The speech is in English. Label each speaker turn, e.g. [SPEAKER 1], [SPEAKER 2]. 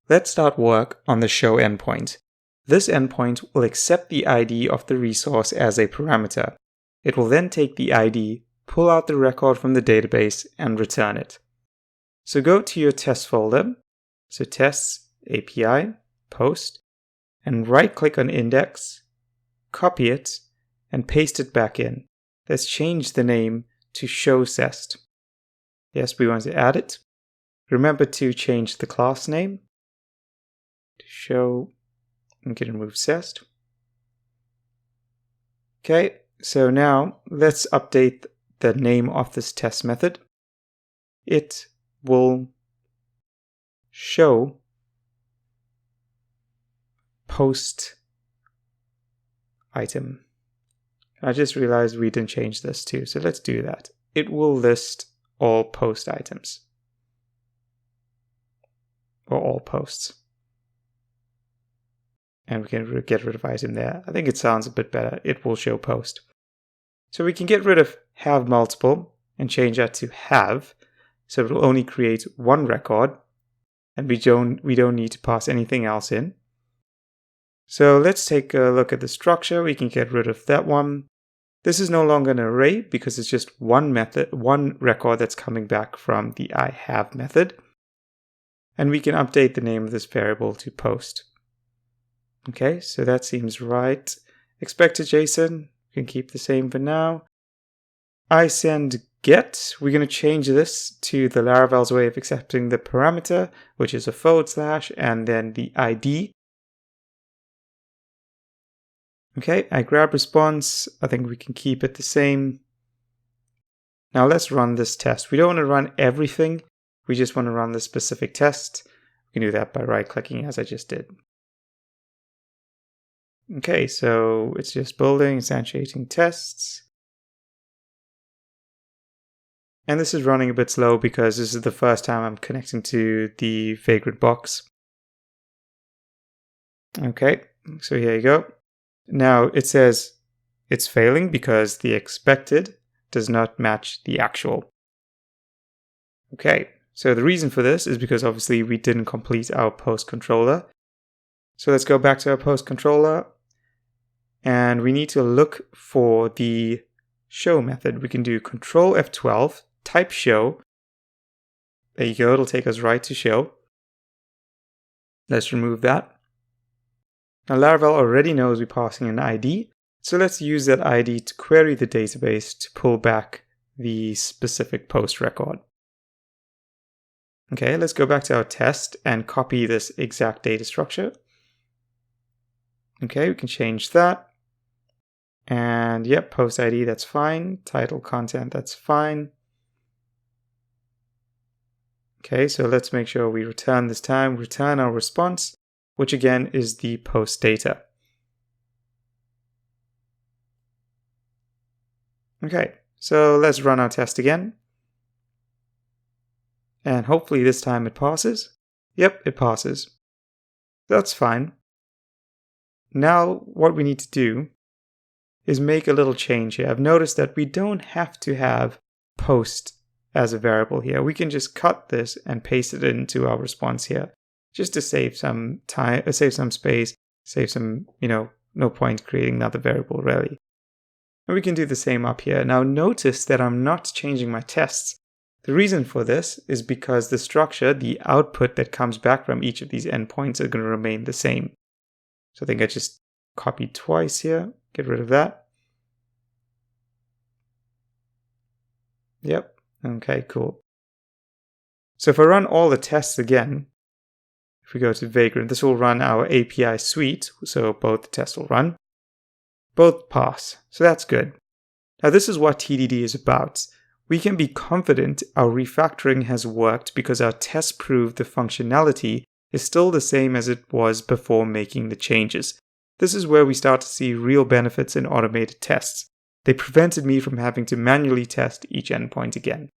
[SPEAKER 1] Let's start work on the show endpoint. This endpoint will accept the ID of the resource as a parameter. It will then take the ID, pull out the record from the database, and return it. So go to your test folder, so tests, API, post, and right-click on index, copy it, and paste it back in. Let's change the name to ShowCest. Yes, we want to add it. Remember to change the class name to show, and can remove cest. Okay, so now let's update the name of this test method. It will show post item. I just realized we didn't change this too, so let's do that. It will list all post items, or all posts. And we can get rid of item there. I think it sounds a bit better. It will show post. So we can get rid of have multiple and change that to have. So it will only create one record, and we don't need to pass anything else in. So let's take a look at the structure. We can get rid of that one. This is no longer an array because it's just one record that's coming back from the I have method. And we can update the name of this variable to post. Okay, so that seems right. Expected JSON, we can keep the same for now. ISendGet, we're going to change this to the Laravel's way of accepting the parameter, which is a / and then the ID. Okay, I grab response. I think we can keep it the same. Now let's run this test. We don't want to run everything. We just want to run the specific test. We can do that by right-clicking as I just did. Okay, so it's just building, instantiating tests. And this is running a bit slow because this is the first time I'm connecting to the Vagrant box. Okay, so here you go. Now it says it's failing because the expected does not match the actual. Okay, so the reason for this is because obviously we didn't complete our post controller. So let's go back to our post controller. And we need to look for the show method. We can do Control F12, type show. There you go, it'll take us right to show. Let's remove that. Now Laravel already knows we're passing an ID, so let's use that ID to query the database to pull back the specific post record. Okay, let's go back to our test and copy this exact data structure. Okay, we can change that. And yep, post ID, that's fine. Title, content, that's fine. Okay, so let's make sure we return this time, return our response, which again is the post data. Okay, so let's run our test again. And hopefully this time it passes. Yep, it passes. That's fine. Now what we need to do is make a little change here. I've noticed that we don't have to have post as a variable here. We can just cut this and paste it into our response here, just to save some time, save some space, save some, no point creating another variable really. And we can do the same up here. Now notice that I'm not changing my tests. The reason for this is because the structure, the output that comes back from each of these endpoints are going to remain the same. So I think I just copied twice here. Get rid of that. Yep. Okay, cool. So if I run all the tests again, if we go to Vagrant, this will run our API suite. So both tests will run. Both pass. So that's good. Now this is what TDD is about. We can be confident our refactoring has worked because our tests prove the functionality is still the same as it was before making the changes. This is where we start to see real benefits in automated tests. They prevented me from having to manually test each endpoint again.